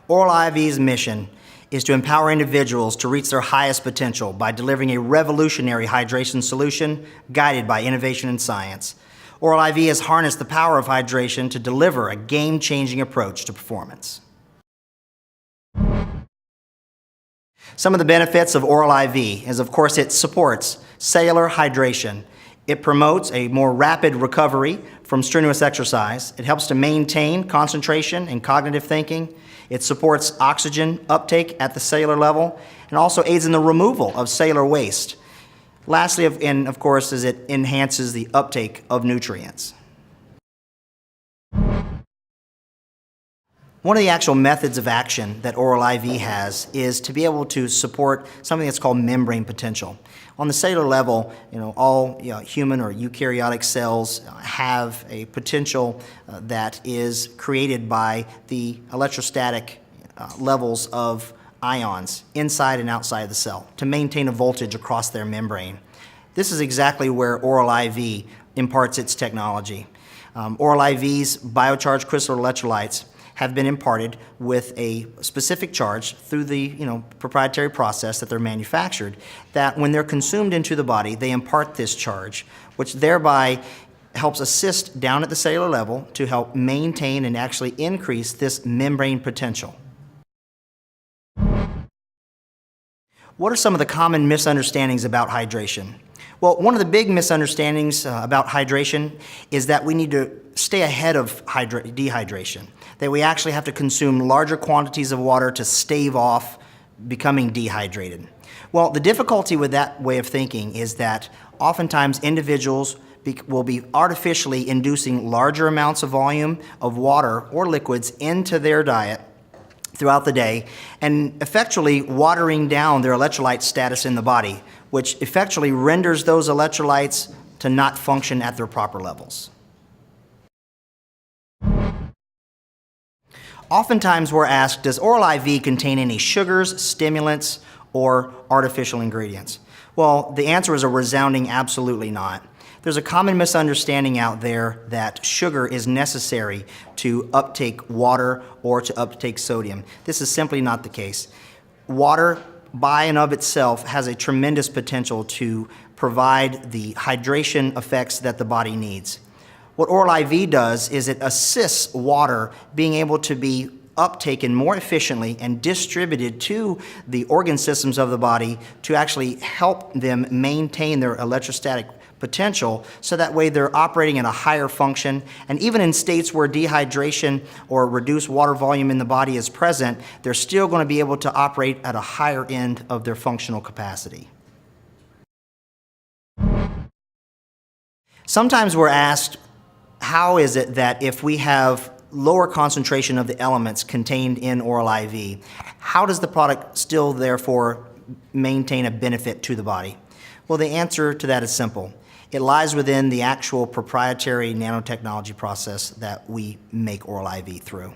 Oral IV's mission is to empower individuals to reach their highest potential by delivering a revolutionary hydration solution guided by innovation and science. Oral IV has harnessed the power of hydration to deliver a game-changing approach to performance. Some of the benefits of Oral IV is, of course, it supports cellular hydration. It promotes a more rapid recovery from strenuous exercise. It helps to maintain concentration and cognitive thinking. It supports oxygen uptake at the cellular level and also aids in the removal of cellular waste. Lastly, and of course, is it enhances the uptake of nutrients. One of the actual methods of action that Oral IV has is to be able to support something that's called membrane potential. On the cellular level, all human or eukaryotic cells have a potential that is created by the electrostatic levels of ions inside and outside of the cell to maintain a voltage across their membrane. This is exactly where Oral IV imparts its technology. Oral IV's biocharged crystal electrolytes have been imparted with a specific charge through the proprietary process that they're manufactured, that when they're consumed into the body, they impart this charge, which thereby helps assist down at the cellular level to help maintain and actually increase this membrane potential. What are some of the common misunderstandings about hydration? Well, one of the big misunderstandings about hydration is that we need to stay ahead of dehydration, that we actually have to consume larger quantities of water to stave off becoming dehydrated. Well, the difficulty with that way of thinking is that oftentimes individuals will be artificially inducing larger amounts of volume of water or liquids into their diet throughout the day and effectually watering down their electrolyte status in the body, which effectually renders those electrolytes to not function at their proper levels. Oftentimes we're asked, does Oral IV contain any sugars, stimulants, or artificial ingredients? Well, the answer is a resounding absolutely not. There's a common misunderstanding out there that sugar is necessary to uptake water or to uptake sodium. This is simply not the case. Water by and of itself has a tremendous potential to provide the hydration effects that the body needs. What Oral IV does is it assists water being able to be uptaken more efficiently and distributed to the organ systems of the body to actually help them maintain their electrostatic potential, so that way they're operating at a higher function, and even in states where dehydration or reduced water volume in the body is present, they're still going to be able to operate at a higher end of their functional capacity. Sometimes we're asked, how is it that if we have lower concentration of the elements contained in Oral IV, how does the product still therefore maintain a benefit to the body? Well, the answer to that is simple. It lies within the actual proprietary nanotechnology process that we make Oral IV through.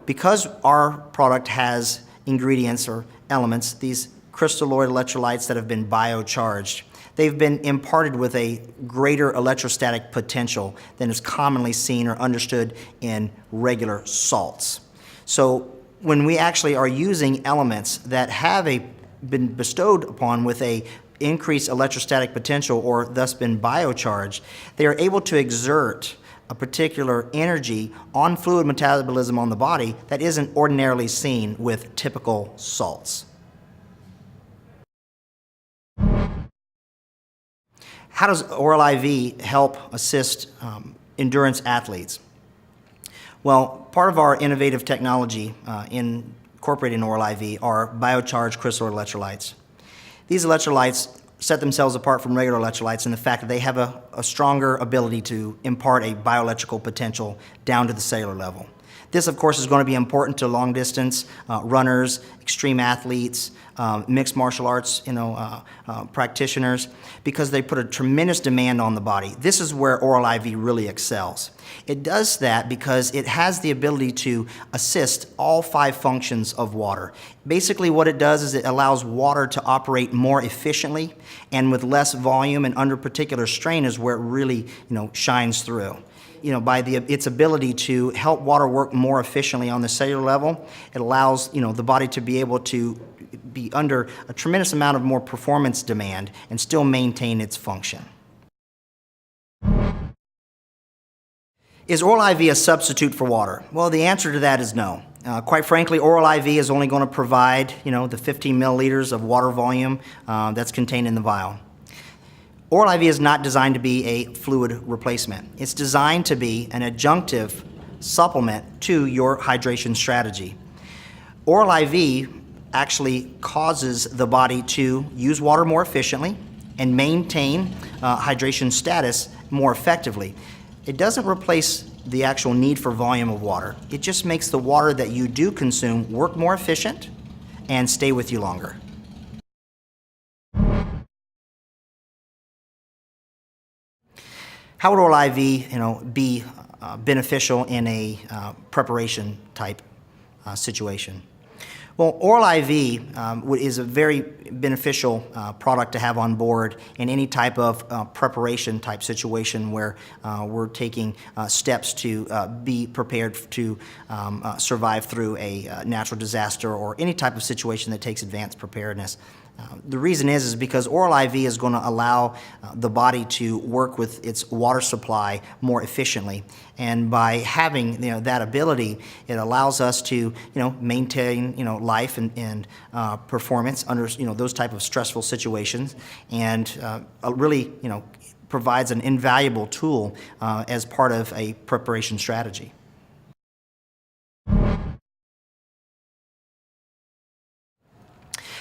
Because our product has ingredients or elements, these crystalloid electrolytes that have been biocharged, they've been imparted with a greater electrostatic potential than is commonly seen or understood in regular salts. So when we actually are using elements that have been bestowed upon with a increased electrostatic potential or thus been biocharged, they are able to exert a particular energy on fluid metabolism on the body that isn't ordinarily seen with typical salts. How does Oral IV help assist endurance athletes? Well, part of our innovative technology incorporated in Oral IV are biocharged crystal electrolytes. These electrolytes set themselves apart from regular electrolytes in the fact that they have a stronger ability to impart a bioelectrical potential down to the cellular level. This, of course, is going to be important to long-distance runners, extreme athletes, mixed martial arts practitioners, because they put a tremendous demand on the body. This is where Oral IV really excels. It does that because it has the ability to assist all 5 functions of water. Basically what it does is it allows water to operate more efficiently and with less volume and under particular strain is where it really shines through. by its ability to help water work more efficiently on the cellular level, it allows, the body to be able to be under a tremendous amount of more performance demand and still maintain its function. Is Oral IV a substitute for water? Well, the answer to that is no. Quite frankly, Oral IV is only going to provide, the 15 milliliters of water volume that's contained in the vial. Oral IV is not designed to be a fluid replacement. It's designed to be an adjunctive supplement to your hydration strategy. Oral IV actually causes the body to use water more efficiently and maintain hydration status more effectively. It doesn't replace the actual need for volume of water. It just makes the water that you do consume work more efficient and stay with you longer. How would Oral IV, be beneficial in a preparation type situation? Well, Oral IV is a very beneficial product to have on board in any type of preparation type situation where we're taking steps to be prepared to survive through a natural disaster or any type of situation that takes advanced preparedness. The reason is because Oral IV is going to allow the body to work with its water supply more efficiently, and by having that ability, it allows us to maintain life and performance under those type of stressful situations, and really provides an invaluable tool as part of a preparation strategy.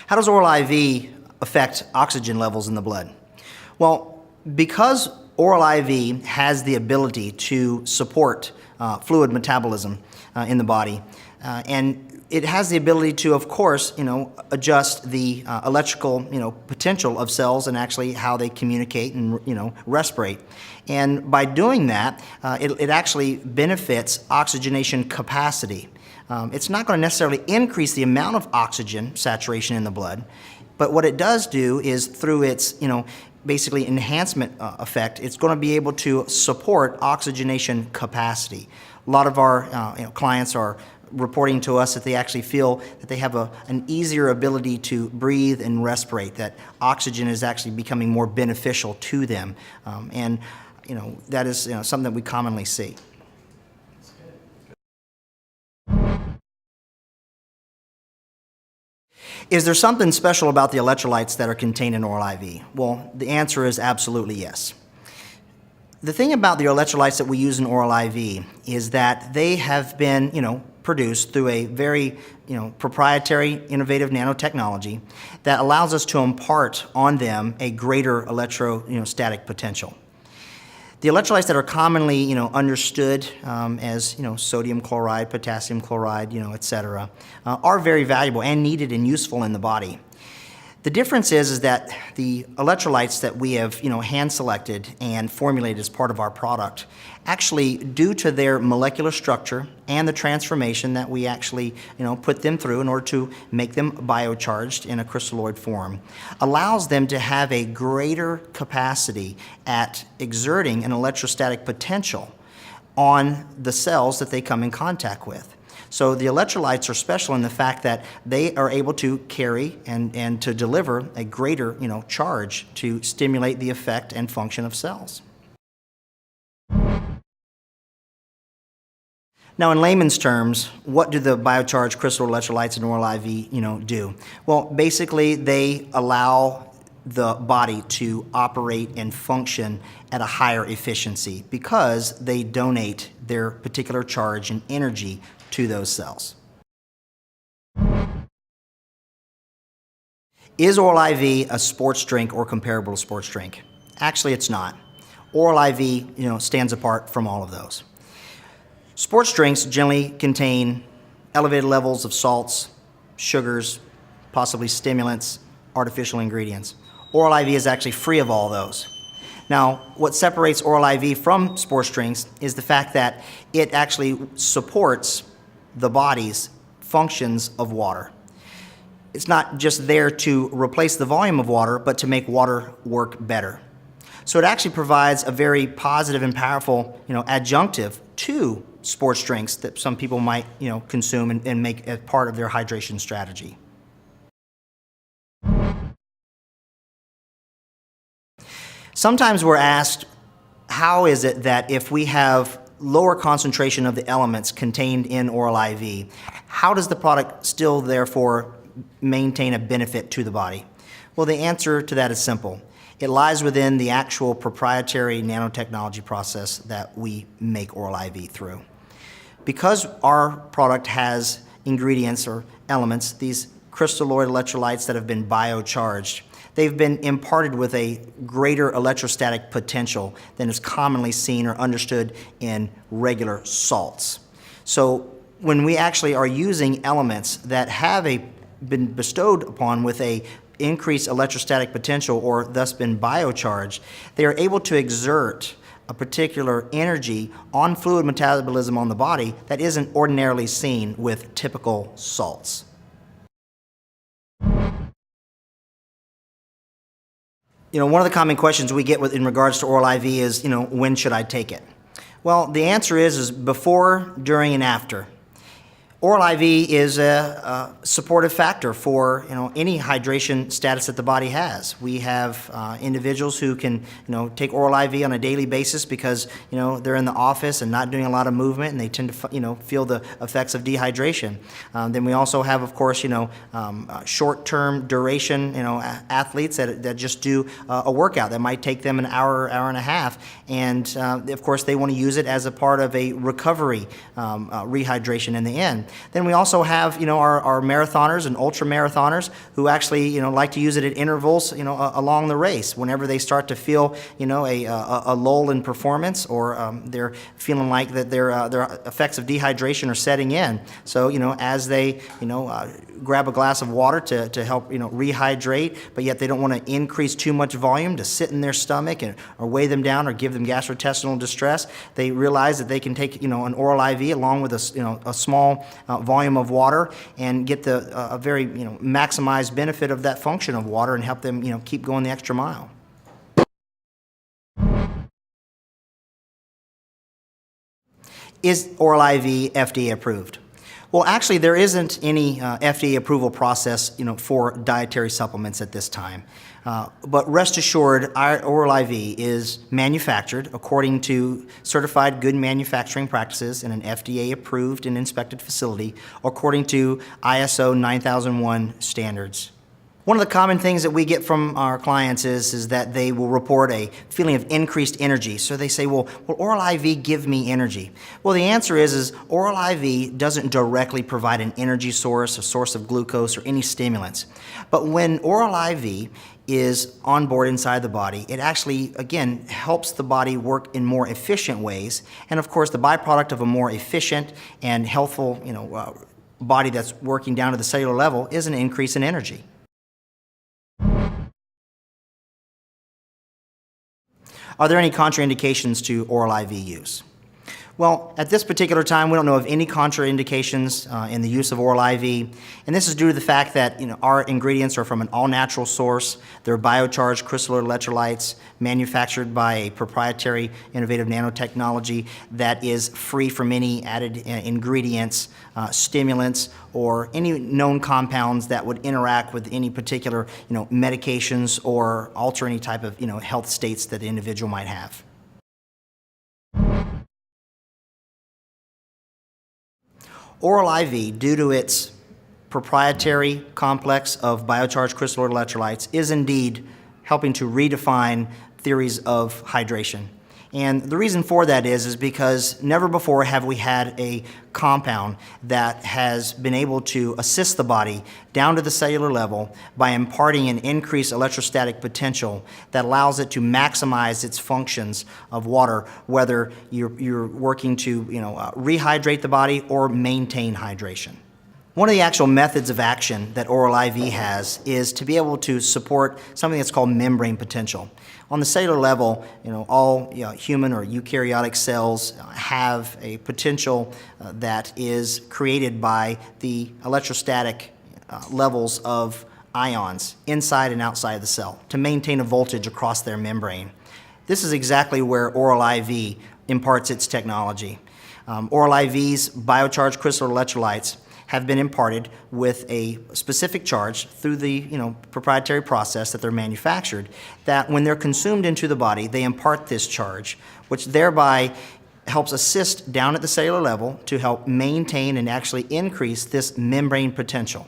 How does Oral IV affect oxygen levels in the blood? Well, because Oral IV has the ability to support fluid metabolism in the body, and it has the ability to, of course, adjust the electrical, potential of cells and actually how they communicate and, respirate. And by doing that, it actually benefits oxygenation capacity. It's not going to necessarily increase the amount of oxygen saturation in the blood, but what it does do is through its, basically enhancement effect, it's going to be able to support oxygenation capacity. A lot of our clients are reporting to us that they actually feel that they have an easier ability to breathe and respirate, that oxygen is actually becoming more beneficial to them, and that is something that we commonly see. Is there something special about the electrolytes that are contained in Oral IV? Well, the answer is absolutely yes. The thing about the electrolytes that we use in Oral IV is that they have been, produced through a very, proprietary, innovative nanotechnology that allows us to impart on them a greater electrostatic potential. The electrolytes that are commonly, understood as, sodium chloride, potassium chloride, etc., are very valuable and needed and useful in the body. The difference is that the electrolytes that we have, hand-selected and formulated as part of our product, actually, due to their molecular structure and the transformation that we actually, put them through in order to make them biocharged in a crystalloid form, allows them to have a greater capacity at exerting an electrostatic potential on the cells that they come in contact with. So the electrolytes are special in the fact that they are able to carry and to deliver a greater, charge to stimulate the effect and function of cells. Now, in layman's terms, what do the biocharged crystal electrolytes in Oral IV, do? Well, basically, they allow the body to operate and function at a higher efficiency because they donate their particular charge and energy to those cells. Is Oral IV a sports drink or comparable to sports drink? Actually, it's not. Oral IV, stands apart from all of those. Sports drinks generally contain elevated levels of salts, sugars, possibly stimulants, artificial ingredients. Oral IV is actually free of all those. Now, what separates Oral IV from sports drinks is the fact that it actually supports the body's functions of water. It's not just there to replace the volume of water, but to make water work better. So it actually provides a very positive and powerful, adjunctive to sports drinks that some people might, consume and make as part of their hydration strategy. Sometimes we're asked, how is it that if we have lower concentration of the elements contained in Oral IV, how does the product still therefore maintain a benefit to the body? Well, the answer to that is simple. It lies within the actual proprietary nanotechnology process that we make Oral IV through. Because our product has ingredients or elements, these crystalloid electrolytes that have been biocharged, they've been imparted with a greater electrostatic potential than is commonly seen or understood in regular salts. So when we actually are using elements that have been bestowed upon with a increased electrostatic potential or thus been biocharged, they are able to exert a particular energy on fluid metabolism on the body that isn't ordinarily seen with typical salts. One of the common questions we get in regards to Oral IV is, when should I take it? Well, the answer is before, during, and after. Oral IV is a supportive factor for any hydration status that the body has. We have individuals who can take Oral IV on a daily basis because they're in the office and not doing a lot of movement, and they tend to feel the effects of dehydration. Then we also have, of course, short-term duration athletes that just do a workout that might take them an hour, hour and a half, and of course they want to use it as a part of a recovery rehydration in the end. Then we also have, our marathoners and ultra marathoners who actually, like to use it at intervals, along the race. Whenever they start to feel, a lull in performance, or they're feeling like that their effects of dehydration are setting in. So, as they, grab a glass of water to help, rehydrate, but yet they don't want to increase too much volume to sit in their stomach or weigh them down or give them gastrointestinal distress, they realize that they can take, an Oral IV along with a small volume of water and get a very maximized benefit of that function of water and help them keep going the extra mile. Is Oral IV FDA approved? Well, actually, there isn't any FDA approval process, for dietary supplements at this time. But rest assured, our Oral IV is manufactured according to certified good manufacturing practices in an FDA-approved and inspected facility according to ISO 9001 standards. One of the common things that we get from our clients is that they will report a feeling of increased energy. So they say, well, will Oral IV give me energy? Well, the answer is Oral IV doesn't directly provide an energy source, a source of glucose, or any stimulants. But when Oral IV is on board inside the body, it actually, again, helps the body work in more efficient ways. And of course, the byproduct of a more efficient and healthful, body that's working down to the cellular level is an increase in energy. Are there any contraindications to Oral IV use? Well, at this particular time, we don't know of any contraindications in the use of Oral IV, and this is due to the fact that our ingredients are from an all-natural source. They're biocharged crystalloid electrolytes manufactured by a proprietary innovative nanotechnology that is free from any added ingredients, stimulants, or any known compounds that would interact with any particular medications or alter any type of health states that the individual might have. Oral IV, due to its proprietary complex of biocharged crystalloid electrolytes, is indeed helping to redefine theories of hydration. And the reason for that is because never before have we had a compound that has been able to assist the body down to the cellular level by imparting an increased electrostatic potential that allows it to maximize its functions of water, whether you're working to rehydrate the body or maintain hydration. One of the actual methods of action that Oral IV has is to be able to support something that's called membrane potential. On the cellular level, all human or eukaryotic cells have a potential that is created by the electrostatic levels of ions inside and outside of the cell to maintain a voltage across their membrane. This is exactly where Oral IV imparts its technology. Oral IV's biocharged crystal electrolytes have been imparted with a specific charge through the proprietary process that they're manufactured, that when they're consumed into the body, they impart this charge, which thereby helps assist down at the cellular level to help maintain and actually increase this membrane potential.